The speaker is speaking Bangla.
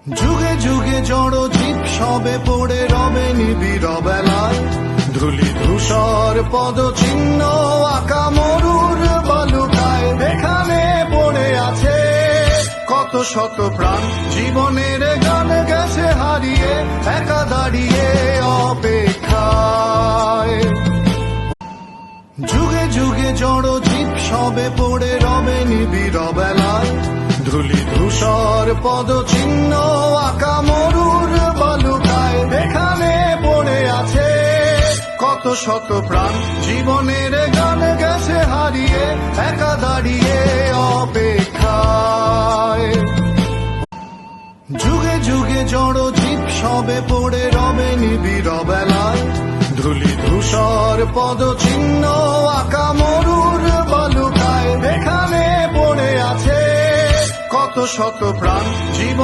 যুগে যুগে জড় জীব সবে পড়ে রবে নিবিড় বেলায়, ধুলি ধূসর পদচিহ্ন আঁকা মরুর বালুকায়। এখানে পড়ে আছে কত শত প্রাণ, জীবনের গান গেছে হারিয়ে, একা দাঁড়িয়ে অপেক্ষায়। যুগে যুগে জড় জীব সবে পড়ে রবে নিবিড় বেলায়, ধুলি ধূসর পদচিহ্ন আঁকা মরুর বালুকায়। এখানে পড়ে আছে কত শত প্রাণ, জীবনের গান গেছে হারিয়ে, একা দাঁড়িয়ে অপেক্ষায়। যুগে যুগে জড় জীব সবে পড়ে রবে নিবিড় বেলায়, ধুলি ধূসর পদচিহ্ন আঁকা মরুর বালুকায়। এখানে পড়ে আছে কত শত প্রাণ, জীবন